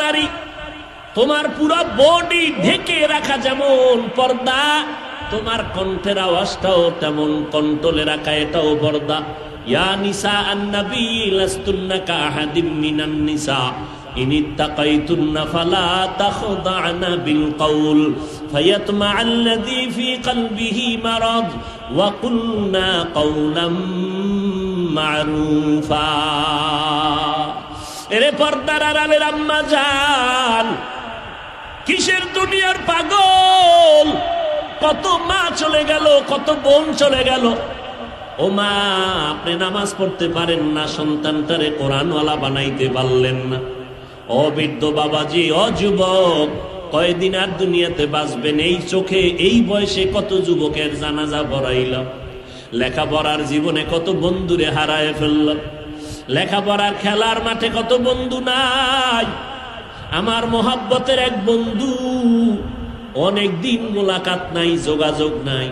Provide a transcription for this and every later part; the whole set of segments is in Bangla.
নারী, তোমার পুরো বডি ঢেকে রাখা যেমন পর্দা, তোমার কণ্ঠের আওয়াজটাও তেমন কন্ট্রোলে রাখা, এটাও পর্দা। ইয়া নিসা আন-নবী লাস্তুন্না কাআহাদিম মিনান নিসা ইনিত্তাকাইতুন্না ফালা তাখদা'না বিল কওল ফায়াতমা'আল্লাযী ফী কলবিহি মারাদ ওয়া কুলনা কওলাম মা'রুফা। এরে পর্দার আড়ালের আম্মা জান, কিসের দুনিয়ার পাগল? কত মা চলে গেল, কত বোন চলে গেল। ও মা, আপনি নামাজ পড়তে পারেন না, সন্তানটারে কোরআনওয়ালা বানাইতে পারলেন না। ও বৃদ্ধ বাবাজি, ও যুবক, কয়দিন আর দুনিয়াতে বাঁচবেন? এই চোখে এই বয়সে কত যুবকের জানাজা পড়াইলাম, লেখাপড়ার জীবনে কত বন্ধুরে হারায় ফেললাম, লেখাপড়ার খেলার মাঠে কত বন্ধু নাই। আমার মোহাব্বতের এক বন্ধু, অনেক দিন মোলাকাত নাই, যোগাযোগ নাই।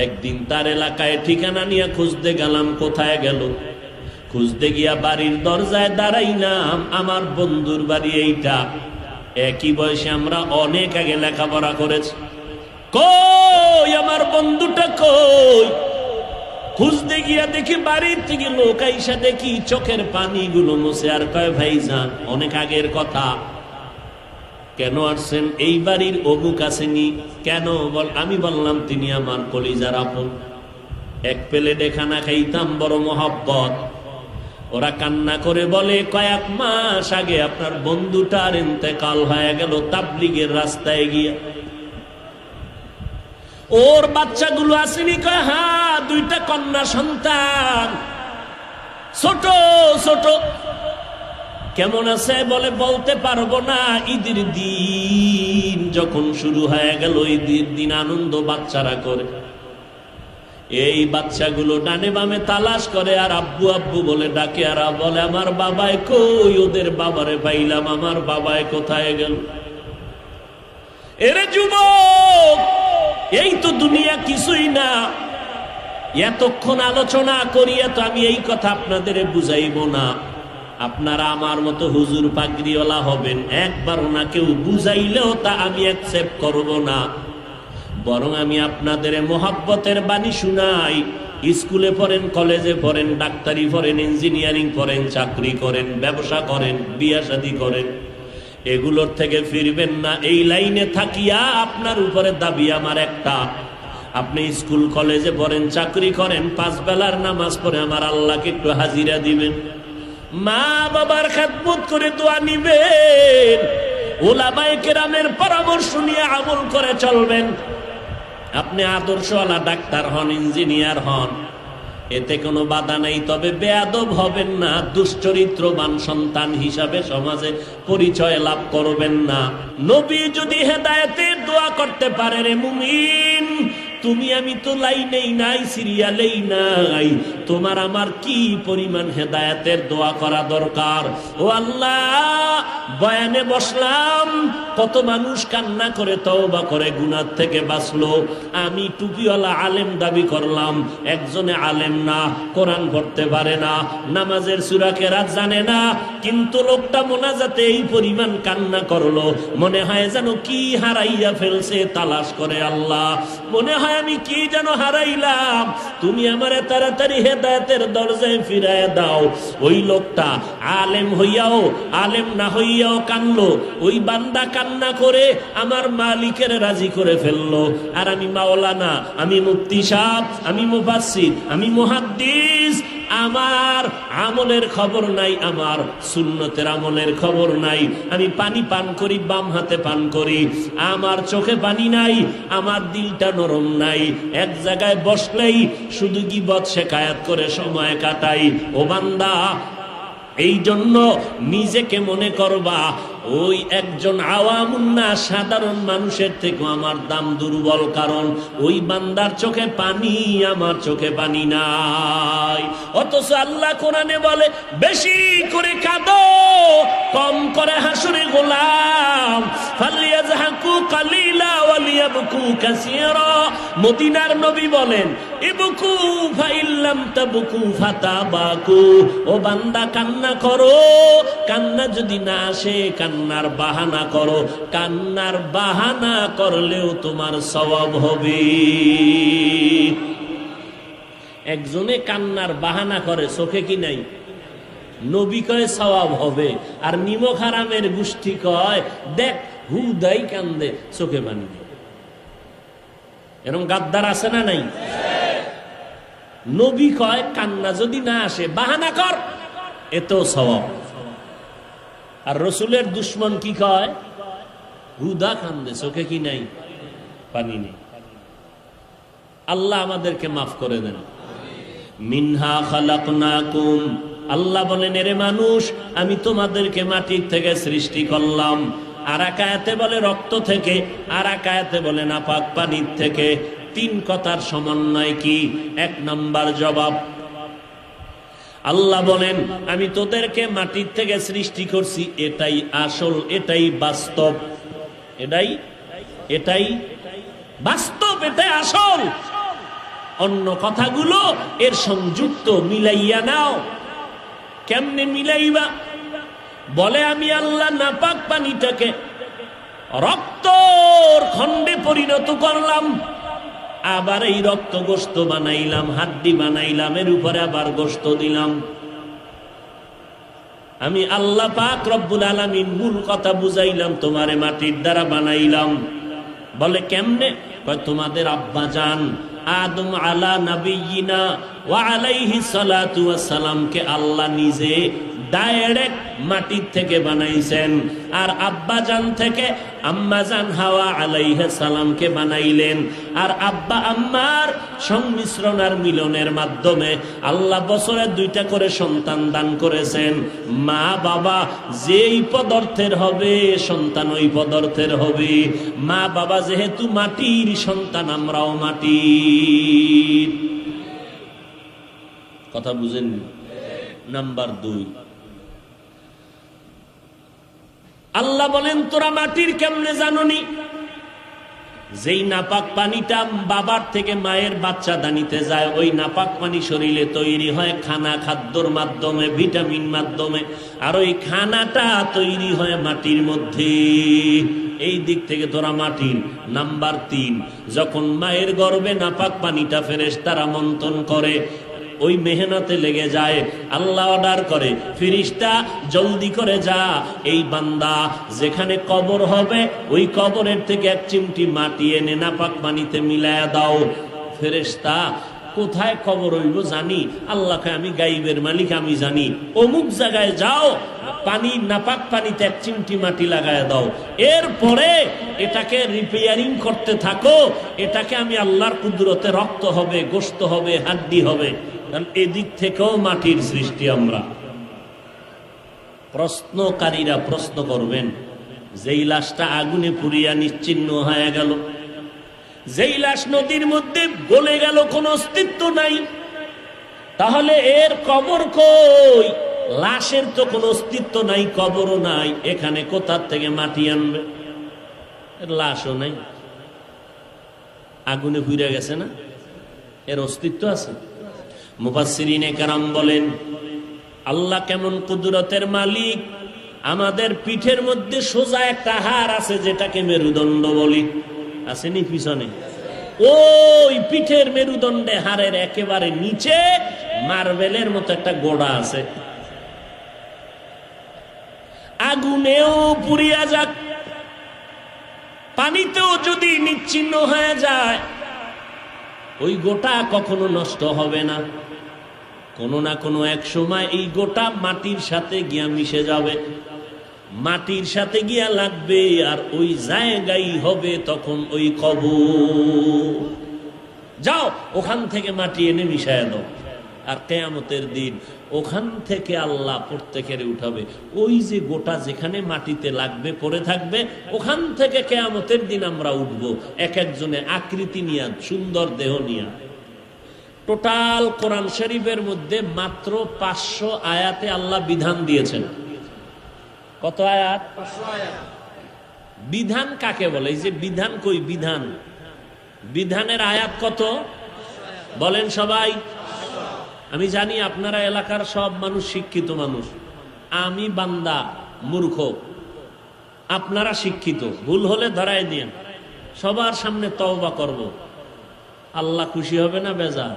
একদিন তার এলাকায় ঠিকানা নিয়ে খুঁজতে গেলাম, কোথায় গেল? খুঁজতে গিয়া বাড়ির দরজায় দাঁড়াইলাম, আমার বন্ধুর বাড়ি এইটা। একই বয়সে আমরা অনেক আগে লেখাপড়া করেছি। কই আমার বন্ধুটা কই? খুঁজতে গিয়া দেখি বাড়ির থেকে লোক আইসা, দেখি চোখের পানিগুলো মুছে আর কয়, ভাইজান অনেক আগের কথা, কেন আসছেন? এই বাড়ির অমুক আসেনি কেন? আমি বললাম তিনি আমার কলিজার আপন, এক প্লেটে খানা খাইতাম, বড় মহব্বত। ওরা কান্না করে বলে, কয়েক মাস আগে আপনার বন্ধুটার ইন্তেকাল হয়ে গেল তাবলিগের রাস্তায় গিয়া। ওর বাচ্চাগুলো আসেনি? কয় হ্যাঁ, দুইটা কন্যা সন্তান, ছোট ছোট। কেমন আছে বলে, বলতে পারবো না। ঈদের দিন যখন শুরু হয়ে গেল, ঈদের দিন আনন্দ বাচ্চারা করে। এই বাচ্চাগুলো ডানে বামে তালাশ করে আর আব্বু আব্বু বলে ডাকে, আর বলে আমার বাবাই কই? ওদের বাবারে পাইলাম, আমার বাবাই কোথায় গেল? এরে যুবক, এই তো দুনিয়া কিছুই না। এতক্ষণ আলোচনা করিয়া তো আমি এই কথা আপনাদের বুঝাইব না। আপনারা আমার মতো হুজুর পাগড়িওয়ালা হবেন, একবারও না কেউ বুঝাইলেও তা আমি অ্যাকসেপ্ট করব না। বরং আমি আপনাদের মোহাব্বতের বাণী শুনাই। স্কুলে পড়েন, কলেজে পড়েন, ডাক্তারি পড়েন, ইঞ্জিনিয়ারিং পড়েন, চাকরি করেন, ব্যবসা করেন, বিয়া শাদী করেন, এগুলোর থেকে ফিরবেন না। এই লাইনে থাকিয়া আপনার উপরে দাবি আমার একটা, আপনি স্কুল কলেজে পড়েন, চাকরি করেন, 5 বেলার নামাজ পড়ে আমার আল্লাহকে একটু হাজিরা দিবেন, মা বাবার খেদমত করে দোয়া নিবেন, উলামায়ে কেরামের পরামর্শ নিয়ে আমল করে চলবেন। আপনি আদর্শওয়ালা ডাক্তার হন, ইঞ্জিনিয়ার হন, এতে কোনো বাধা নেই। তবে বেয়াদব হবেন না, দুশ্চরিত্রবান সন্তান হিসাবে সমাজে পরিচয় লাভ করবেন না। নবী যদি হেদায়েতের দোয়া করতে পারে, রে মুমিন, তুমি আমি তো লাইনেই নাই, সিরিয়ালেই নাই, তোমার আমার কি পরিমাণ হেদায়েতের দোয়া করা দরকার। ও আল্লাহ, বয়ানে বসলাম, কত মানুষ কান্না করে তওবা করে গুনাহ থেকে বাঁচলো। আমি টুপিওয়ালা আলেম দাবি করলাম, একজনে আলেম না, কোরআন পড়তে পারে না, নামাজের সূরা কেরাত জানে না, কিন্তু লোকটা মোনাজাতে এই পরিমাণ কান্না করলো, মনে হয় যেন কি হারাইয়া ফেলছে, তালাশ করে আল্লাহ, মনে হয় আমি কি যেন হারাইলাম, তুমি আমারে তাড়াতাড়ি হেদায়েতের দরজায় ফিরায় দাও। ওই লোকটা আলেম হইয়াও আলেম না হইয়াও কানলো। ওই বান্দা কান্না করে আমার মালিকের রাজি করে ফেললো। আর আমি মাওলানা, আমি মুফতি সাহেব, আমি মুফাসসির, আমি মুহাদ্দিস, আমার আমলের খবর নাই, আমার সুন্নতের আমলের খবর নাই। আমি পানি পান করি, বাম হাতে পান করি, আমার চোখে পানি নাই, আমার দিলটা নরম নাই, এক জায়গায় বসলেই শুধু গীবত শিকায়াত করে সময় কাটাই। ও বান্দা, এই জন্য নিজেকে মনে করবা ওই একজন আওয়ামুন্না, সাধারণ মানুষের থেকে আমার দাম দুর্বল, কারণ ওই বান্দার চোখে পানি, আমার চোখে পানি নাই। অথচ আল্লাহ কোরআনে বলে, বেশি করে কাঁদো, কম করে হাসরে গোলাম। ফালইয়াযহাকু কালিলা ওয়ালিয়াবকু কাসীরা। মদিনার নবী বলেন ইবকু ফাইল্লাম তাবকু ফাতাবাকু। ও বান্দা কান্না করো, কান্না যদি না আসে কান্নার বাহানা করো, কান্নার বাহানা করলেও তোমার সওয়াব হবে। একজনে কান্নার বাহানা করে, চোখে কি নাই? নবী কয় সওয়াব হবে, আর নিমক হারামের গোষ্ঠী কয় দেখ হুদাই কান্দে চোখে পানি। এরকম গাদ্দার আছে না নাই? নবী কয় কান্না যদি না আসে বাহানা কর, এতেও সওয়াব। আর রসুলের দুশ্মন কি কয়? হুদা কান্দে চোখে কি নাই? পানি নেই। আল্লাহ আমাদেরকে মাফ করে দেন। মিনহা খালাকনাকুম, আল্লাহ বলেন এরে মানুষ আমি তোমাদেরকে মাটির থেকে সৃষ্টি করলাম। আর এক আয়াতে বলে রক্ত থেকে, আর এক আয়াতে বলে নাপাক পানির থেকে। তিন কথার সমন্বয় কি? এক নাম্বার জবাব, আল্লাহ বলেন আমি তোদেরকে মাটির থেকে সৃষ্টি করছি, এটাই আসল, এটাই বাস্তব, এটাই বাস্তব, এটাই আসল। অন্য কথাগুলো এর সংযুক্ত, মিলাইয়া নাও। কেমনে মিলাইবা? বলে আমি আল্লাহ নাপাক পানিটাকে রক্তর খণ্ডে পরিণত করলাম, আবার এই রক্ত গোশত বানাইলাম, হাড্ডি বানাইলাম, এর উপরে আবার গোশত দিলাম। আমি আল্লাহ পাক রব্বুল আলামিন মূল কথা বুঝাইলাম, তোমারে মাটির দ্বারা বানাইলাম। বলে কেমনে? তোমাদের আব্বা জান আদম আলা নবিয়িনা ওয়া আলাইহি সালাতু ওয়াস সালামকে আল্লাহ নিজে ডাইরেক্ট মাটির থেকে বানাইছেন, আর আব্বা জান থেকে আম্মা জান হাওয়া আলাইহিস সালামকে বানাইলেন। আর আব্বা আম্মার সংমিশ্রণ আর মিলনের মাধ্যমে আল্লাহ বছরে 2টা করে সন্তান দান করেছেন। মা বাবা যেই পদার্থের হবে সন্তান ওই পদার্থের হবে। মা বাবা যেহেতু মাটির সন্তান, আমরাও মাটির। কথা বুঝেন? নাম্বার 2, আল্লাহ বলেন তোরা মাটির কেমনে জাননি? যেই নাপাক পানিটা বাবার থেকে মায়ের বাচ্চা দানিতে যায়, ওই নাপাক পানি শরীরে তৈরি হয় খাদ্যর মাধ্যমে, ভিটামিন মাধ্যমে, আর ওই খানাটা তৈরি হয় মাটির মধ্যে। এই দিক থেকে তোরা মাটির। নাম্বার 3, যখন মায়ের গর্ভে নাপাক পানিটা ফেরেশতারা মন্থন করে, ওই মেহনতে লেগে যায়, আল্লাহ অর্ডার করে ফেরেশতা জলদি করে যা, এই বান্দা যেখানে কবর হবে ওই কবরের থেকে 1 চিমটি মাটি এনে নাপাক পানিতে মিলায়া দাও। ফেরেশতা কোথায় কবর হইব জানি, আল্লাহকে আমি গাইবের মালিক, আমি জানি। অমুক জায়গায় যাও, পানি নাপাক পানিতে 1 চিমটি মাটি লাগায় দাও, এরপরে এটাকে রিপেয়ারিং করতে থাকো। এটাকে আমি আল্লাহর কুদরতে রক্ত হবে, গোশত হবে, হাড্ডি হবে। এদিক থেকেও মাটির সৃষ্টি আমরা। প্রশ্নকারীরা প্রশ্ন করবেন, যেই লাশটা আগুনে পুড়িয়া নিশ্চিহ্ন হয়ে গেল, যেই লাশ নদীর মধ্যে গলে গেল, কোনো অস্তিত্ব নাই, তাহলে এর কবর কই? লাশের তো কোনো অস্তিত্ব নাই, কবরও নাই, এখানে কোথার থেকে মাটি আনবে? এর লাশও নাই, আগুনে পুড়ে গেছে না, এর অস্তিত্ব আছে? মুফাসসিরিনে কেরাম বলেন আল্লাহ কেমন কুদরতের মালিক। আমাদের পিঠের মধ্যে সোজা একটা হাড় আছে যেটাকে মেরুদণ্ড বলি, আসেনি পিছনে? ওই পিঠের মেরুদণ্ডে হাড়ের একেবারে নিচে মার্বেলের মতো একটা গোড়া আছে। আগুনেও পুড়িয়া যাক, পানিতেও যদি নিচ্ছিন্ন হয়ে যায়, ওই গোটা কখনো নষ্ট হবে না। কোনো না কোনো এক সময় এই গোটা মাটির সাথে গিয়া মিশে যাবে, মাটির সাথে গিয়া লাগবে, আর ওই জায়গায় হবে তখন ওই কবর। যাও ওখান থেকে মাটি এনে মিশায় দাও, আর কিয়ামতের দিন ওখান থেকে আল্লাহ প্রত্যেকের উঠাবে। ওই যে গোটা যেখানে মাটিতে লাগবে পড়ে থাকবে, ওখান থেকে কিয়ামতের দিন আমরা উঠবো, এক একজনে আকৃতি নিয়া, সুন্দর দেহ নিয়া। টোটাল কোরআন শরীফের মধ্যে মাত্র 500 আয়াতে আল্লাহ বিধান দিয়েছেন। কত আয়াত? 500 আয়াত। বিধান কাকে বলে? এই যে বিধান, কই বিধান? বিধানের আয়াত কত বলেন সবাই? আমি জানি আপনারা এলাকার সব মানুষ শিক্ষিত মানুষ, আমি বান্দা মূর্খ, আপনারা শিক্ষিত। ভুল হলে ধরায় দিন, সবার সামনে তওবা করব। আল্লাহ খুশি হবে না বেজার?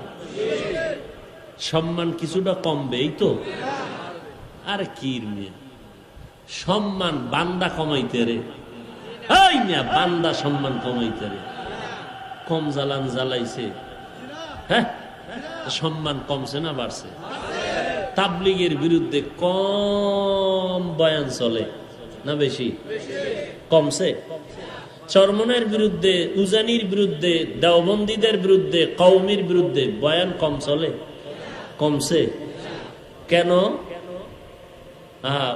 সম্মান কিছুটা কমবে, এই তো। আর কি মেয়ে সম্মান বান্দা কমাইতে রে, এই মিয়া বান্দা সম্মান কমাইতে রে, কম জ্বালান জ্বালাইছে। হ্যাঁ, সম্মান কমছে না বাড়ছে? তাবলীগের বিরুদ্ধে কম বয়ান চলে না বেশি? কমছে। চরমনের বিরুদ্ধে, উজানির বিরুদ্ধে, দেওবন্দীদের বিরুদ্ধে, কওমির বিরুদ্ধে বয়ান কম চলে? কমছে। কেন?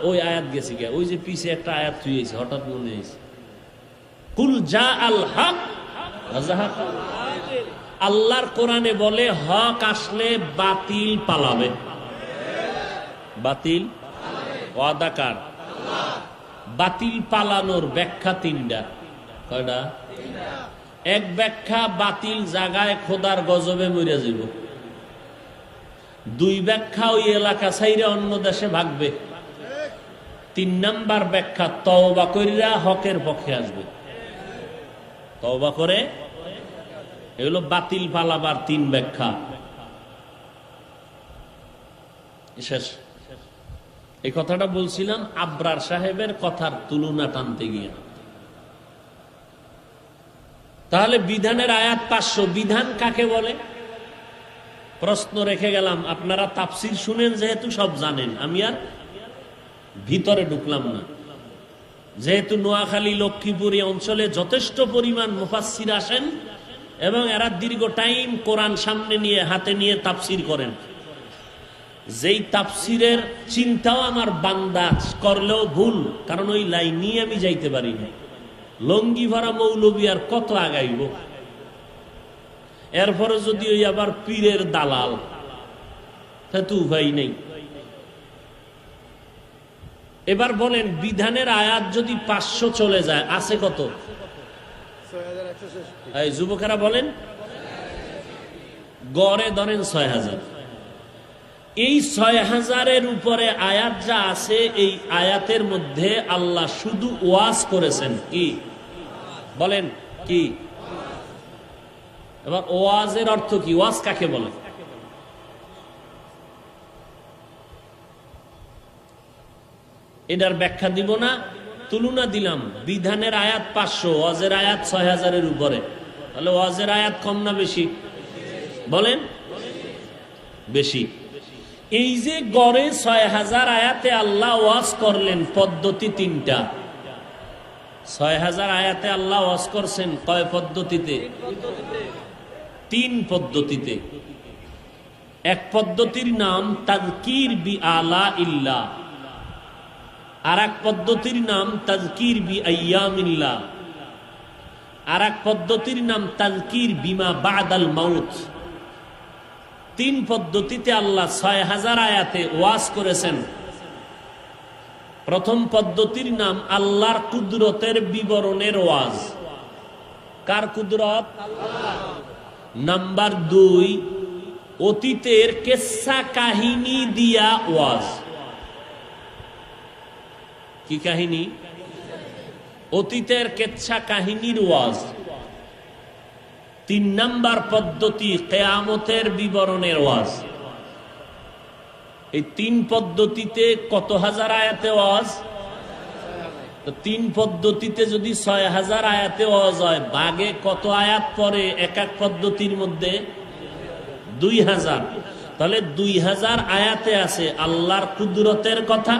ওই আয়াত গেছে গিয়া, ওই যে পিছে একটা আয়াত তুইছে, হঠাৎ মনে হয়েছে, কুল জা আল হক আল্লাহর কোরআনে বলে হক আসলে বাতিল পালাবে। বাতিল ওয়াদাকার। বাতিল পালানোর ব্যাখ্যা তিনটা। কয়টা? এক ব্যাখ্যা, বাতিল জাগায় খোদার গজবে মরে যাব। দুই ব্যাখ্যা, ওই এলাকা ছাইরে অন্য দেশে ভাগবে। তিন নাম্বার ব্যাখ্যা, তওবা কইরা হকের পক্ষে আসবে। তওবা করে, এগুলো বাতিল পালাবার তিন ব্যাখ্যা। শেষ। এই কথাটা বলছিলাম আবরার সাহেবের কথার তুলনা টানতে গিয়ে। তাহলে বিধানের আয়াত 500। বিধান কাকে বলে? প্রশ্ন রেখে গেলাম। আপনারা তাফসির শুনেন যেহেতু সব জানেন, আমি আর ভিতরে ঢুকলাম না। যেহেতু নোয়াখালী, লক্ষ্মীপুর এই অঞ্চলে যথেষ্ট পরিমাণ মুফাসসির আসেন এবং এরা দীর্ঘ টাইম কোরআন সামনে নিয়ে, হাতে নিয়ে তাফসির করেন। যেই তাফসিরের চিন্তাও আমার বান্দা করলেও ভুল, কারণ ওই লাইন নিয়ে আমি যাইতে পারি না। লঙ্গি ভরা মৌলবী আর কত আগাইব? এরপরে যদি ওই আবার পীরের দালাল, তা তো উপায় নেই। এবার বলেন, বিধানের আয়াত যদি 500 চলে যায়, আছে কত? এই যুবকেরা বলেন, গড়ে ধরেন 6000। এই 6000-এর উপরে আয়াত যা আছে, এই আয়াতের মধ্যে আল্লাহ শুধু ওয়াজ করেছেন। কি বলেন? কি? এবার ওয়াজের অর্থ কি? ওয়াজ কাকে বলে? এটার ব্যাখ্যা দিব না, তুলনা দিলাম। বিধানের আয়াত 500, ওয়াজের আয়াত 6000-এর উপরে। তাহলে ওয়াজের আয়াত কম না বেশি? বলেন বেশি। এই যে গড়ে 6000 আয়াতে আল্লাহ ওয়াজ করলেন, পদ্ধতি তিনটা। 6000 আয়াতে আল্লাহ ওয়াজ করছেন কয় পদ্ধতিতে? 3 পদ্ধতিতে। এক পদ্ধতির নাম তাযকির বি আলা ইল্লাহ, আর এক পদ্ধতির নাম তাযকির বি আইয়ামিল্লাহ, আর এক পদ্ধতির নাম তাযকির বিমা বাদাল মাউত। 3 পদ্ধতিতে আল্লাহ 6000 আয়াতে ওয়াজ করেছেন। প্রথম পদ্ধতির নাম আল্লাহর কুদরতের বিবরণের ওয়াজ। কার কুদরত? নাম্বার 2, অতীতের কিসসা কাহিনী দিয়া ওয়াজ। কি কাহিনী? অতীতের কিসসা কাহিনীর ওয়াজ। 3 নাম্বার পদ্ধতি কিয়ামতের বিবরণের ওয়াজ। এই 3 পদ্ধতিতে কত হাজার আয়াতে ওয়াজ? তো 3 পদ্ধতিতে যদি 6000 আয়াতে ওয়াজ হয়, বাগে কত আয়াত পরে এক এক পদ্ধতির মধ্যে? 2000। তাহলে 2000 আয়াতে আছে আল্লাহর কুদরতের কথা,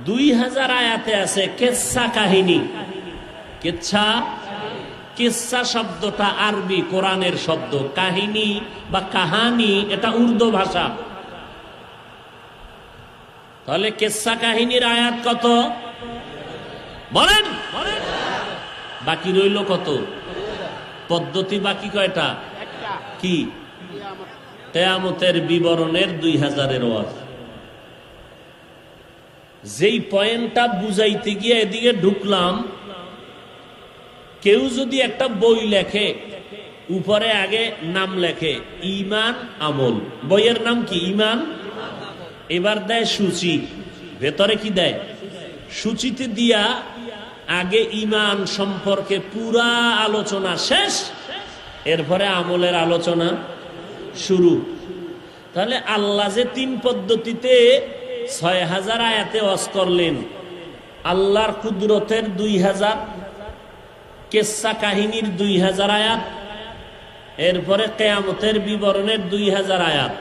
2000 আয়াতে আছে কিসসা কাহিনী। কিসসা, কিসসা শব্দটা আরবি কোরআনের শব্দ, কাহিনী বা কাহানি এটা উর্দু ভাষা। তাহলে কিসসা কাহিনীর আয়াত কত বলেন? বাকি রইল কত? পদ্ধতি বাকি কয়টা? কি? কিয়ামতের বিবরণের 2000-এর ওয়াজ। যেই পয়েন্টটা বুঝাইতে গিয়ে এদিকে ঢুকলাম, কেউ যদি একটা বই লেখে, উপরে আগে নাম লেখে ঈমান আমল, বইয়ের নাম কি? ঈমান। এবার দেয় সূচি, ভেতরে কি দেয়? সূচিতে দিয়া আগে ঈমান সম্পর্কে পুরা আলোচনা শেষ, এরপরে আমলের আলোচনা শুরু। তাহলে আল্লাহ যে 3 পদ্ধতিতে 6000 আয়াতে ওয়াজ করলেন, আল্লাহর কুদরতের 2000, কেসা কাহিনীর 2000 আয়াত, এরপরে কিয়ামতের বিবরণের 2000 আয়াত।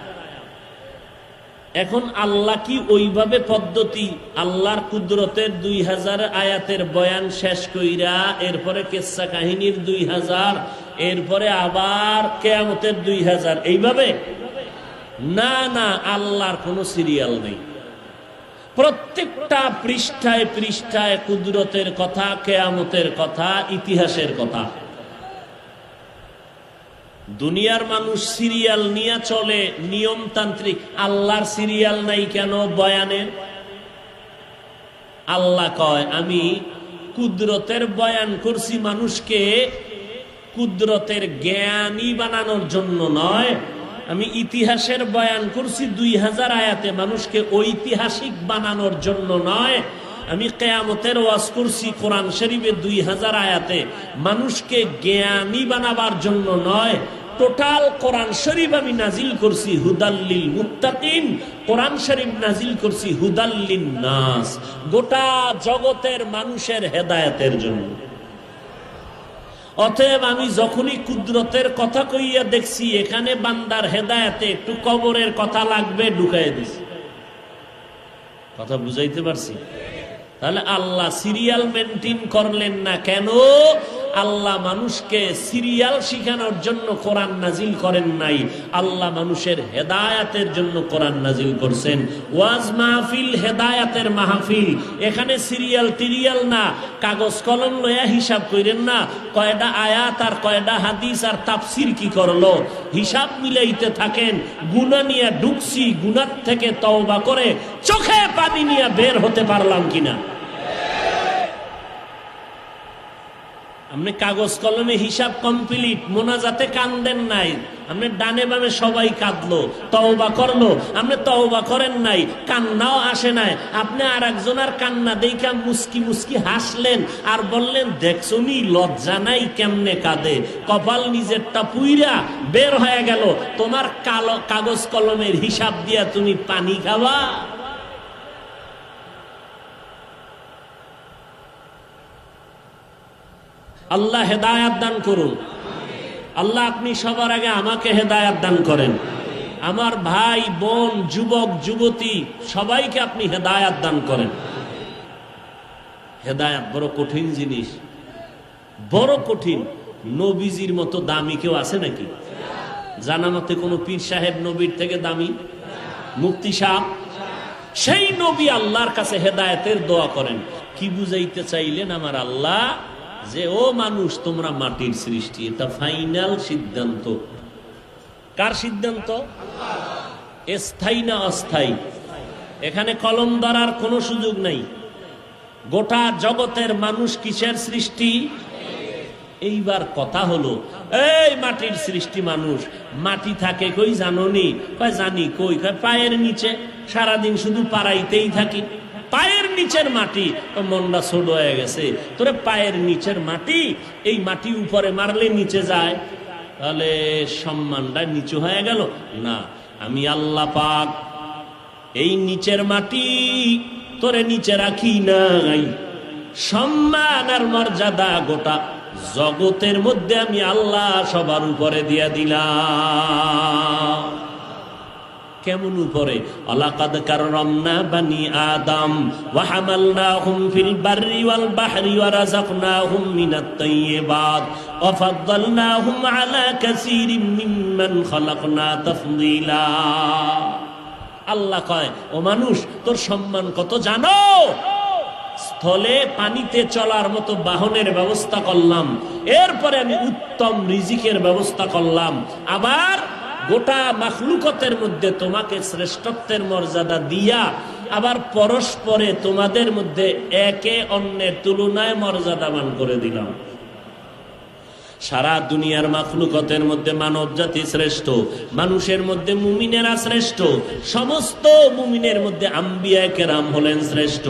এখন আল্লাহ কি ওইভাবে পদ্ধতি আল্লাহর কুদরতের 2000 আয়াতের বয়ান শেষ কইরা এরপরে কেসা কাহিনীর 2000, এরপরে আবার কিয়ামতের 2000, এইভাবে? না না, আল্লাহর কোনো সিরিয়াল নেই। প্রত্যেকটা পৃষ্ঠায় পৃষ্ঠায় কুদরতের কথা, কিয়ামতের কথা, ইতিহাসের কথা। দুনিয়ার মানুষ সিরিয়াল নিয়ে চলে, নিয়মতান্ত্রিক। আল্লাহর সিরিয়াল নাই কেন বয়ানের? আল্লাহ কয় আমি কুদরতের বয়ান করছি মানুষকে কুদরতের জ্ঞানী বানানোর জন্য নয়, আমি ইতিহাসের বয়ান করছি 2000 আয়াতে মানুষকে ঐতিহাসিক বানানোর জন্য নয়, আমি কিয়ামতের ওয়াজ করছি কোরআন শরীফে 2000 আয়াতে মানুষকে জ্ঞানী বানাবার জন্য নয়। টোটাল কোরআন শরীফ আমি নাজিল করছি হুদাল্লিল মুত্তাকিন, কোরআন শরীফ নাজিল করছি হুদাল্লিন নাস, গোটা জগতের মানুষের হেদায়েতের জন্য। অতএব আমি যখনই কুদরতের কথা কইয়া দেখছি এখানে বান্দার হেদায়েতে একটু কবরের কথা লাগবে, ঢুকাই দিছি। কথা বুঝাইতে পারছি? তাহলে আল্লাহ সিরিয়াল মেনটেন করলেন না কেন? আল্লাহ মানুষকে সিরিয়াল শিখানোর জন্য কোরআন নাজিল করেন নাই, আল্লাহ মানুষের হেদায়াতের জন্য কোরআন নাজিল করছেন। ওয়াজ মাহফিল হেদায়াতের মাহফিল, এখানে সিরিয়াল টিরিয়াল না, কাগজ কলম লয়া হিসাব করেন না কয়টা আয়াত আর কয়টা হাদিস আর তাফসির কি করলো, হিসাব মিলাইতে থাকেন। গুনাহ নিয়ে ঢুকছি, গুনাহ থেকে তওবা করে চোখে পানি নিয়ে বের হতে পারলাম কিনা? আপনি কাগজ কলমে হিসাব কমপ্লিট, মোনাজাতে কান্দেন নাই, আপনি ডানে বামে সবাই কাঁদলো, তওবা করলো, আপনি তওবা করেন নাই, কান্নাও আসে নাই, আপনি আর একজনের কান্না দেখা মুস্কি মুস্কি হাসলেন আর বললেন দেখছনি লজ্জা নাই কেমনে কাঁদে, কপাল নিজেরটা পুইরা বের হয়ে গেল, তোমার কালো কাগজ কলমের হিসাব দিয়া তুমি পানি খাবা? আল্লাহ হেদায়াত দান করুন। আল্লাহ আপনি সবার আগে আমাকে হেদায়াত দান করেন, আমার ভাই বোন যুবক যুবতী সবাইকে আপনি হেদায়াত দান করেন। হেদায়াত বড় কঠিন জিনিস, বড় কঠিন। নবীজির মতো দামি কেউ আছে নাকি? জানা মতে কোন পীর সাহেব নবীর থেকে দামি? মুফতি সাহেব, সেই নবী আল্লাহর কাছে হেদায়েতের দোয়া করেন। কি বুঝাইতে চাইলেন আমার আল্লাহ? যে ও মানুষ, তোমরা মাটির সৃষ্টি, এটা ফাইনাল সিদ্ধান্ত। কার সিদ্ধান্ত? স্থায়ী না অস্থায়ী, এখানে কলম ধরার কোনো সুযোগ নাই। গোটা জগতের মানুষ কিসের সৃষ্টি? এইবার কথা হলো, এই মাটির সৃষ্টি মানুষ, মাটি থাকে কই জানোনি? কয় জানি। কই? কয় পায়ের নিচে, সারাদিন শুধু পাড়াইতেই থাকি। পায়ের নিচের মাটি, মনটা ছোট হয়ে গেছে। তোরে পায়ের নিচের মাটি, এই মাটি উপরে মারলে নিচে যায়, তাহলে সম্মানটা নিচু হয়ে গেল না। আমি আল্লাহ পাক এই নিচের মাটি তোরে নিচে রাখি নাই, সম্মান আর মর্যাদা গোটা জগতের মধ্যে আমি আল্লাহ সবার উপরে দিয়া দিলাম। কেমন উপরে? আলাকাদ কাররামনা বানি আদম ওয়া হামালনাহুম ফিল বাররি ওয়াল বাহরি ওয়া রাযাকনাহুম মিনাত তাইয়্যিবাত ওয়া ফাদ্দালনাহুম আলা কাসীরিম মিম্মান খালাকনা তাফদীলা। আল্লাহ কয়, ও মানুষ, তোর সম্মান কত জানো? স্থলে পানিতে চলার মতো বাহনের ব্যবস্থা করলাম, এরপরে আমি উত্তম রিজিকের ব্যবস্থা করলাম, আবার গোটা মাখলুকতের মধ্যে তোমাকে শ্রেষ্ঠত্বের মর্যাদা দিয়া আবার পরস্পরে তোমাদের মধ্যে একে অন্যের তুলনায় মর্যাদাবান করে দিলাম। সারা দুনিয়ার মাখলুকতের মধ্যে মানব জাতি শ্রেষ্ঠ, মানুষের মধ্যে মুমিনেরা শ্রেষ্ঠ, সমস্ত মুমিনের মধ্যে আম্বিয়া কেরাম হলেন শ্রেষ্ঠ।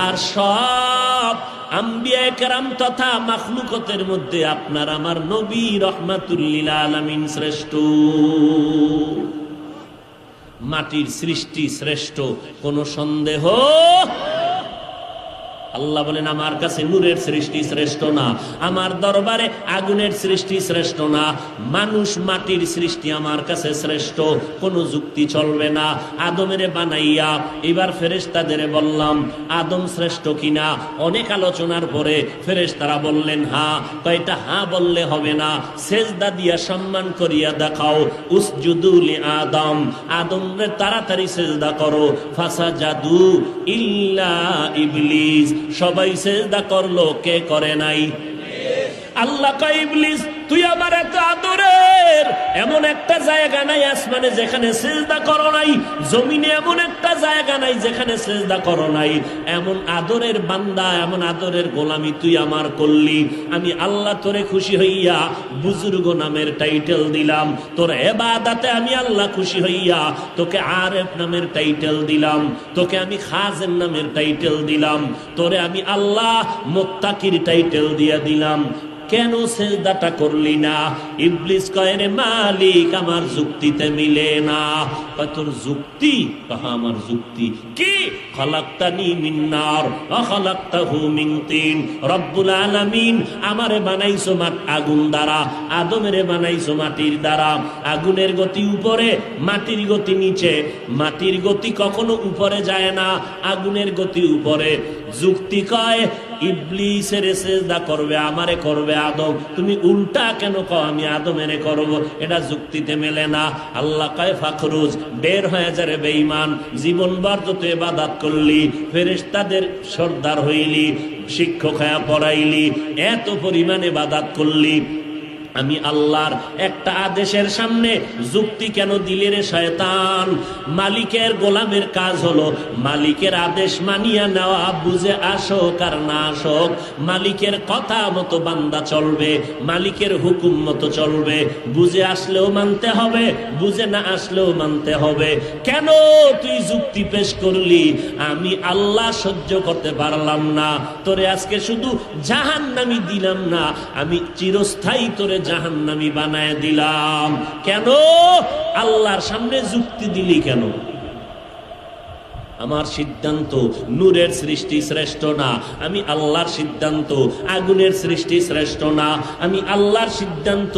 আর সব আম্বিয়া কেরাম তথা মাখলুকতের মধ্যে আপনার আমার নবী রহমাতুল্লিল আলামিন শ্রেষ্ঠ। মাটির সৃষ্টি শ্রেষ্ঠ, কোনো সন্দেহ? আল্লাহ বলেন আমার কাছে নূরের সৃষ্টি শ্রেষ্ঠ না, আমার দরবারে আগুনের সৃষ্টি শ্রেষ্ঠ না, মানুষ মাটির সৃষ্টি আমার কাছে শ্রেষ্ঠ, কোনো যুক্তি চলবে না। আদমের বানাইয়া এবার ফেরেশতাদের বললাম আদম শ্রেষ্ঠ কিনা, অনেক আলোচনার পরে ফেরেশতারা বললেন হ্যাঁ। কয়টা হ্যাঁ বললে হবে না, সেজদা দিয়া সম্মান করিয়া দেখাও। উসজুদু লি আদম, আদমরে তাড়াতাড়ি সেজদা করো। ফাসাজাদু ইল্লা ইবলিস, সবাই সেজদা করলো, কে করে নাই? আল্লাহ কয় ইবলিস তুই আমার এত আদরের, এমন একটা জায়গা নাই আসমানে যেখানে সেজদা করো নাই, জমিনে এমন একটা জায়গা নাই যেখানে সেজদা করো নাই। এমন আদরের বান্দা, এমন আদরের গোলামি তুই আমার করলি, আমি আল্লাহ তোরে খুশি হইয়া বুজুর্গ নামের টাইটেল দিলাম। তোর ইবাদতে আমি আল্লাহ খুশি হইয়া তোকে আরেফ নামের টাইটেল দিলাম, তোকে আমি খাজেন নামের টাইটেল দিলাম, তোরে আমি আল্লাহ মুত্তাকির টাইটেল দিয়া দিলাম। কেন সেজদাটা করলি না? ইবলিস কয় রে মালিক আমার যুক্তিতে মিলে না। কয় তোর যুক্তি? কহা আমার যুক্তি কি? খলাকতানি মিন নার ওয়া খলাকতাহু মিন তিন, রব্বুল আলামিন আমারে বানাইছো আগুন দ্বারা, আদমেরে বানাইছো মাটির দ্বারা। আগুনের গতি উপরে, মাটির গতি নিচে, মাটির গতি কখনো উপরে যায় না, আগুনের গতি উপরে। যুক্তি কয় ইবলিসের সেজদা করবে, আমারে করবে আদম, তুমি উল্টা কেন কও আমি আদমেরে করব? এটা যুক্তিতে মেলে না। আল্লাহ কয় ফাখরুজ, বের হয়ে যা রে বেঈমান, জীবনভর যত ইবাদত করলি, ফেরেশতাদের সর্দার হইলি, শিক্ষক হয়ে পড়াইলি, এত পরিমাণ ইবাদত করলি, আমি আল্লাহর একটা আদেশের সামনে যুক্তি কেন দিলে রে শয়তান? মালিকের গোলামের কাজ হলো মালিকের আদেশ মানিয়া নেওয়া, বুঝে আসুক আর না আসুক মালিকের কথা মতো বান্দা চলবে, মালিকের হুকুম মতো চলবে। বুঝে আসলেও মানতে হবে, বুঝে না আসলেও মানতে হবে। কেন তুই যুক্তি পেশ করলি? আমি আল্লাহ সহ্য করতে পারলাম না, তোরে আজকে শুধু জাহান্নামী দিলাম না, আমি চিরস্থায়ী তোরে জাহান্নামী বানায় দিলাম। কেন? আল্লাহর সামনে যুক্তি দিলি কেন? আমার সিদ্ধান্ত নূরের সৃষ্টি শ্রেষ্ঠ না, আমি আল্লাহর সিদ্ধান্ত আগুনের সৃষ্টি শ্রেষ্ঠ না, আমি আল্লাহর সিদ্ধান্ত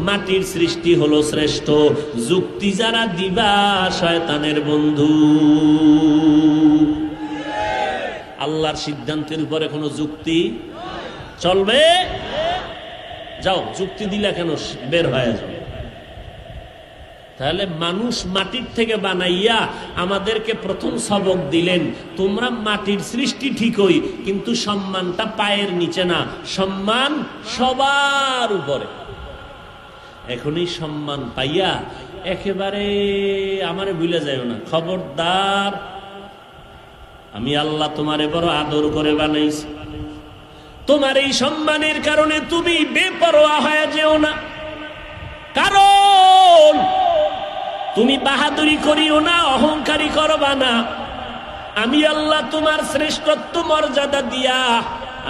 মাটির সৃষ্টি হলো শ্রেষ্ঠ। যুক্তি যারা দিবা শয়তানের বন্ধু। আল্লাহর সিদ্ধান্তের উপরে কোনো যুক্তি চলবে? যাও, যুক্তি দিলা কেন? বের হয়ে যাও। তাহলে মানুষ মাটির থেকে বানাইয়া আমাদেরকে প্রথম সবক দিলেন, তোমরা মাটির সৃষ্টি ঠিকই, কিন্তু সম্মানটা পায়ের নিচে না, সম্মান সবার উপরে। এখনই সম্মান পাইয়া একেবারে আমারে ভুলে যাইও না, খবরদার। আমি আল্লাহ তোমারে বড় আদর করে বানাইছি, তোমার এই সম্মানের কারণে তুমি বেপরোয়া হয়ে যেও না। কারণ তুমি বাহাদুরি করিও না, অহংকারী করবা না। আমি আল্লাহ তোমার শ্রেষ্ঠত্ব মর্যাদা দিয়া,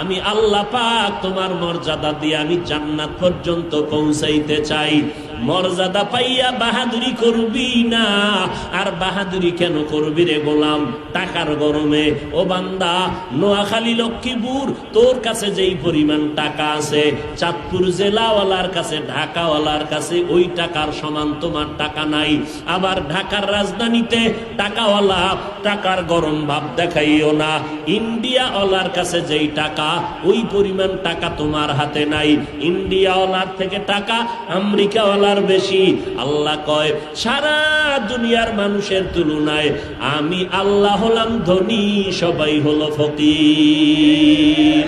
আমি আল্লাহ পাক তোমার মর্যাদা দিয়া আমি জান্নাত পর্যন্ত পৌঁছাইতে চাই। মর্যাদা পাইয়া বাহাদুরি করবি না। আর বাহাদুরি কেন করবি রে গোলাম? টাকার গরমে। ও বান্দা, নোয়াখালী লক্ষ্মীপুর তোর কাছে যেই পরিমাণ টাকা আছে, চাঁদপুর জেলাওয়ালার কাছে, ঢাকাওয়ালার কাছে ওই টাকার সমান তোমার টাকা নাই। আবার ঢাকার রাজধানীতে টাকাওয়ালা টাকার গরম ভাব দেখাইও না। ইন্ডিয়াওয়ালার কাছে যেই টাকা, ওই পরিমাণ টাকা তোমার হাতে নাই। ইন্ডিয়াওয়ালার থেকে টাকা আমেরিকাওয়ালা বেশি। আল্লাহ কয় সারা দুনিয়ার মানুষের তুলনায় আমি আল্লাহ হলাম ধনী, সবাই হলো ফকির।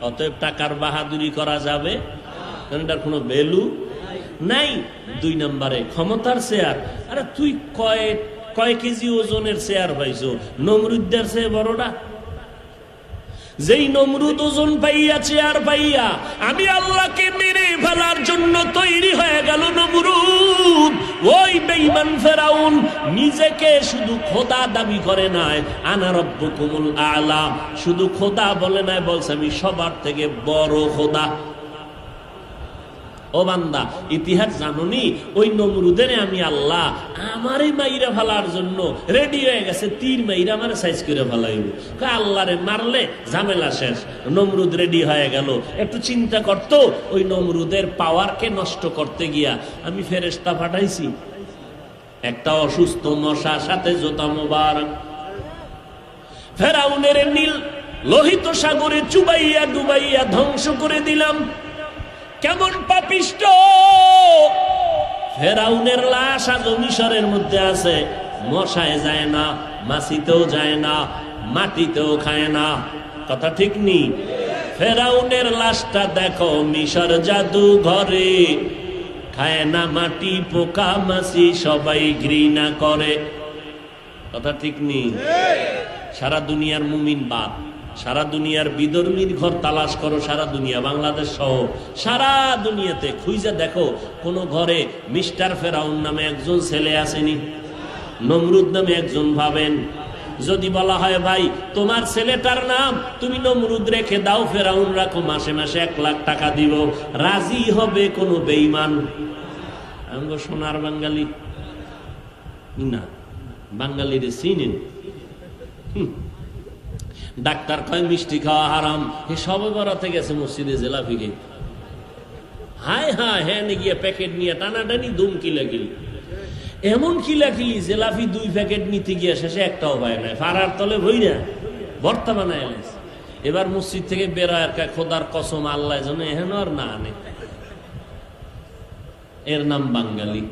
অতএব টাকার বাহাদুরি করা যাবে, এটার কোনো ভ্যালু নাই। 2 নম্বরে ক্ষমতার শেয়ার। আরে তুই কয় কেজি ওজনের শেয়ার পাইছো? নমরুদ্দের চেয়ে বড়টা। যেই নমরুদ ওজন পাইয়া চেয়ার পাইয়া আমি আল্লাহকে মেরে ফেলার জন্য তৈরি হয়ে গেল নমরুদ, ওই বেঈমান ফেরাউন নিজেকে শুধু খোদা দাবি করে নাই, আনা রব্বুকুমুল আ'লা, শুধু খোদা বলে নাই, বলছে আমি সবার থেকে বড় খোদা। ও বান্দা, ইতিহাস জানুনি? ওই নমরুদের আমি আল্লাহ আমারে মাইরা ফেলার জন্য রেডি হয়ে গেছে, তীর মাইরা আমারে সাইজ করে ফেলাইব। আল্লাহরে মারলে ঝামেলা শেষ। নমরুদ রেডি হয়ে গেল। একটু চিন্তা করতো, ওই নমরুদের পাওয়ারকে নষ্ট করতে গিয়া আমি ফেরেশতা পাঠাইছি, একটা অসুস্থ মশা সাথে জোতা মোবারক, ফেরাউনের নীল লোহিত সাগরে চুবাইয়া ডুবাইয়া ধ্বংস করে দিলাম। কেমন পাপিষ্ট! ফেরাউনের লাশ আজ মিশরের মধ্যে আছে, মশায় যায় না, মাছিতেও যায় না, মাটিতেও খায় না। কথা ঠিক নি? ফেরাউনের লাশটা দেখো মিশর জাদু ঘরে, খায় না মাটি, পোকা মাছি সবাই ঘৃণা করে। কথা ঠিক নি? সারা দুনিয়ার মুমিন বাদ, সারা দুনিয়ার বিধর্মীর ঘর তালাশ করো, সারা দুনিয়া, বাংলাদেশ সহ সারা দুনিয়াতে খুঁজে দেখো, কোন ঘরে মিস্টার ফেরাউন নামে একজন ছেলে আসেনি, নমরুদ নামে একজন ভাবেন। যদি বলা হয় ভাই তোমার ছেলেটার নাম তুমি নমরুদ রেখে দাও, ফেরাউন রাখো, মাসে মাসে 1 লাখ টাকা দিব, রাজি হবে কোন বেঈমান? আমগো সোনার বাঙালি না, বাঙালিরে চিনেন? ডাক্তার কয় মিষ্টি খাওয়া হারাম, এ সবে বরাতে গেছে মসজিদে জেলাপি খেয়ে, হায় হায় হ্যাঁ গিয়ে প্যাকেট নিয়ে টানাটানি দুম কিলাকিলি, এমন কিলাকিলি জেলাপি 2 প্যাকেট নিতে গিয়ে শেষে একটাও পায় না, ফারার তলে বই না ভর্তা বানায়। এবার মসজিদ থেকে বেরোয়, খোদার কসম আল্লাহ যেন এহেন আর না আনে। এর নাম বাঙালি।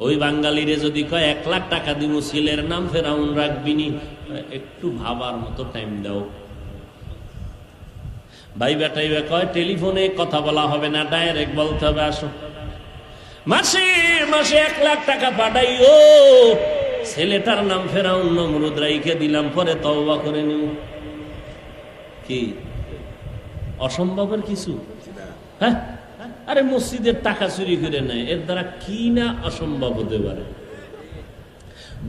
ওই বাঙালিরে যদি কয় 1 লাখ টাকা দিব, ছেলের নাম ফেরাউন রাখবিনি, একটু ভাবার মতো টাইম দাও। ভাই বেটাই কয় টেলিফোনে কথা বলা হবে না, ডাইরেক্ট বলতে হবে আসো। মাসে মাসে 1 লাখ টাকা পাঠাইও, ছেলেটার নাম ফেরাউন নমরুদ রাইখে দিলাম, পরে তওবা করে নিও। কি অসম্ভবের কিছু? হ্যাঁ, আরে মসজিদের টাকা চুরি করে নেয়, এর দ্বারা কি না অসম্ভব হতে পারে।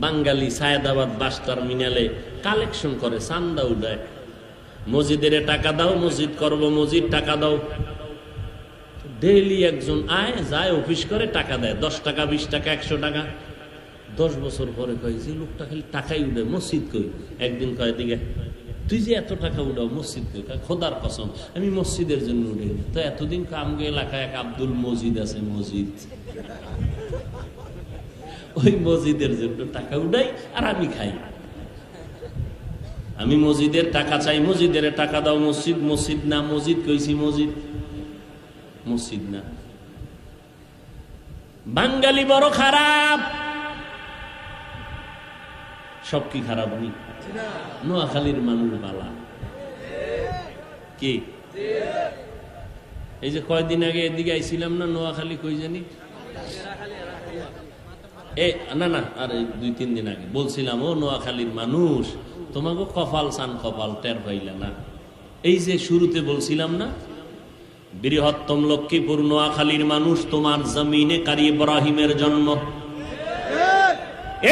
বাঙালি সায়েদাবাদ বাস টার্মিনালে কালেকশন করে, চান্দা উঠায়, মসজিদের টাকা দাও, মসজিদ করব, মসজিদ টাকা দাও। ডেইলি একজন আয় যায়, অফিস করে, টাকা দেয়, 10 টাকা 20 টাকা 100 টাকা। 10 বছর পরে কয় যে লোকটা খালি টাকাই উঠে, মসজিদ কই? একদিন কয় দিকে তুই যে এত টাকা উঠাও মসজিদ কই? খোদার কসম আমি মসজিদের জন্য উঠে। তো এতদিন আমগো এলাকায় এক আব্দুল মজিদ আছে, মসজিদ, ওই মসজিদের জন্য টাকা উঠাই আর আমি খাই। আমি মসজিদের টাকা চাই, মসজিদের টাকা দাও। মসজিদ মসজিদ না, মসজিদ কইছি, মসজিদ মসজিদ না। বাঙালি বড় খারাপ। সব কি খারাপ? নি নোয়াখালীর মানুষ বালা। কি এই যে কয়দিন আগে এদিকে আইছিলাম না, নোয়াখালী কই জানি, না না আর 2-3 দিন আগে বলছিলাম, ও নোয়াখালীর মানুষ তোমাকে কপাল চান, কপাল টের পাইলা না। এই যে শুরুতে বলছিলাম না, বৃহত্তম লক্ষ্মীপুর নোয়াখালীর মানুষ, তোমার জমিনে কারি ইব্রাহিমের জন্ম,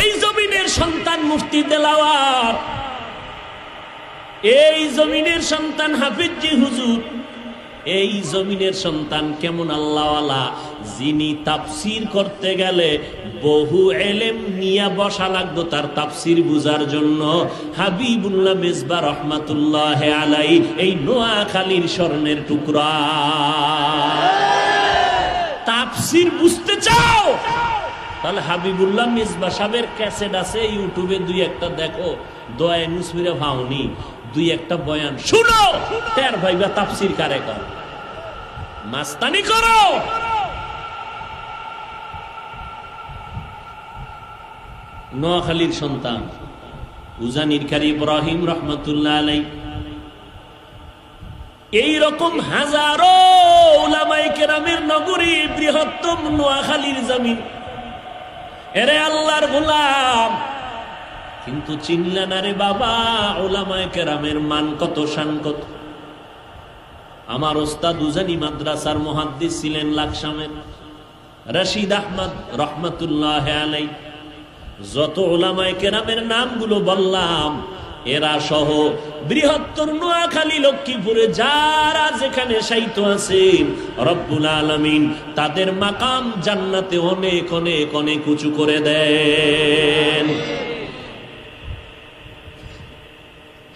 এই জমিনের সন্তান মুফতি দেলাওয়ার, এই জমিনের সন্তান হাফিজি হুজুর, এই জমিনের সন্তান কেমন আল্লাহওয়ালা, যিনি তাফসির করতে গেলে বহু এলেম নিয়ে বসা লাগতো তার তাফসির বুঝার জন্য। হাবিবুল্লাহ মেজবা রহমাতুল্লাহ আলাই, এই নোয়াখালীর স্বর্ণের টুকরা। তাফসির বুঝতে চাও তাহলে হাবিবুল্লাহ মেজবা সাহেবের ক্যাসেট আছে ইউটিউবে, 2-1টা দেখো, দোয়া নুসমিরে ভাওনি, 2-1টা বয়ান শুনো, তের ভাইবা তাফসির কারে কর, মাস্তানি করো। নোয়াখালীর সন্তান উজানির কারি ইব্রাহিম রহমাতুল্লাহ আলাই, এইরকম হাজারো উলামায়ে কেরামের নগরী, বৃহত্তম নোয়াখালীর জমিন। এরে আল্লাহর গোলাম, কিন্তু চিনলা না রে বাবা উলামায়ে কেরামের মান কত, শান কত। আমার ওস্তাদ উজানি মাদ্রাসার মুহাদ্দিস ছিলেন লাকসামের রশিদ আহমদ রহমাতুল্লাহ আলাইহি। যত উলামায়ে কেরামের নামগুলো বললাম, এরা সহ বৃহত্তর নোয়াখালী লক্ষ্মীপুরে যারা যেখানে শায়িত আছেন, রব্বুল আলামিন তাদের মাকাম জান্নাতে অনেক অনেক অনেক উঁচু করে দেন।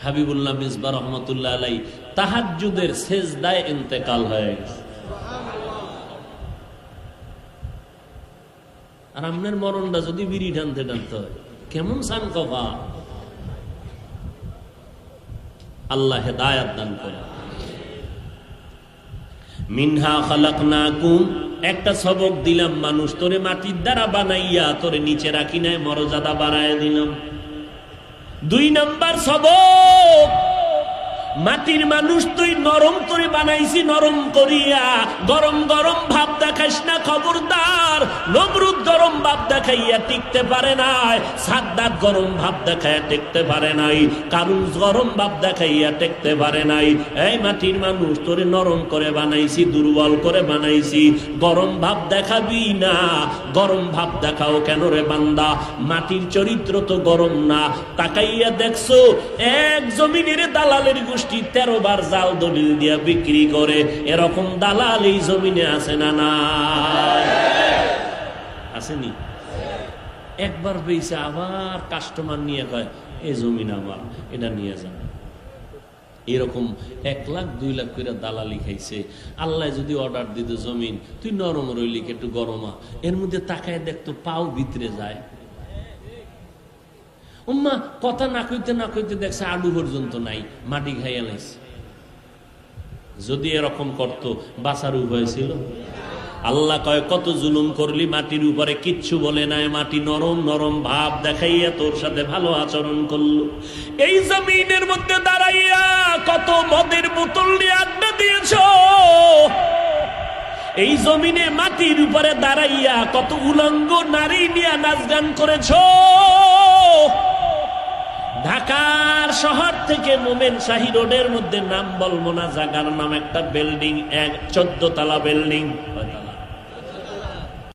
হাবিবুল্লাহ মিসবাহ রহমাতুল্লাহ আলাইহি তাহাজ্জুদের সেজদায় ইন্তেকাল হয়ে গেছে। আর আপনার মরণটা যদি বিড়ি টানতে টানতে হয়, কেমন সান কবা। আল্লাহ হেদায়াত দান করে। মিনহা খালাকনাকুম, একটা সবক দিলাম মানুষ, তোরে মাটির দ্বারা বানাইয়া তোরে নিচে রাখি নাই, মর্যাদা বাড়ায় দিলাম। 2 নাম্বার সবক, মাটির মানুষ তুই নরম করে বানাইছি, নরম করিয়া গরম গরম ভাব দেখাইস না, খবরদার। নমরুদ গরম ভাব দেখাইয়া টিকতে পারে নাই, সাদ্দাত গরম ভাব দেখাইয়া টিকতে পারে নাই, কারুন গরম ভাব দেখাইয়া টিকতে পারে নাই। এই মাটির মানুষ তোরে নরম করে বানাইছি, দুর্বল করে বানাইছি, গরম ভাব দেখাবি না। গরম ভাব দেখাও কেন রে বান্দা? মাটির চরিত্র তো গরম না। তাকাইয়া দেখছো এক জমিনের দালালের গোষ্ঠী 13 বার জাল দলিল দিয়া বিক্রি করে, এরকম দালাল এই জমিনে আছে না? না আসেনি? একবার পেয়েছে, আবার কাস্টমার নিয়ে কয় এই জমিন আমার, এটা নিয়ে যান। এরকম 1 লাখ 2 লাখ করে দালালি খাইছে। আল্লাহ যদি অর্ডার দিত জমিন তুই নরম রইলি একটু গরমা, এর মধ্যে তাকায় দেখতো পাও ভিতরে যায়। উম্মা কথা না কইতে না কইতে দেখছে আডু পর্যন্ত নাই, মাটি খাইয়া লাইছে। যদি এরকম করতো বাঁচার উপায় ছিল? আল্লাহ কয় কত জুলুম করলি মাটির উপরে, কিচ্ছু বলে নাই। মাটি নরম নরম ভাব দেখাইয়া তোর সাথে ভালো আচরণ করলো। এই জমিনের মধ্যে দাঁড়াইয়া কত মদের বোতল নিয়ে আড্ডা দিয়েছ। এই জমিনে মাটির উপরে দাঁড়াইয়া কত উলঙ্গ নারী নিয়ে নাচ গান করেছ। ঢাকার শহর থেকে মোমেন শাহী রোডের মধ্যে, নাম বলবো না জায়গার নাম, একটা বিল্ডিং, 14 তলা বিল্ডিং,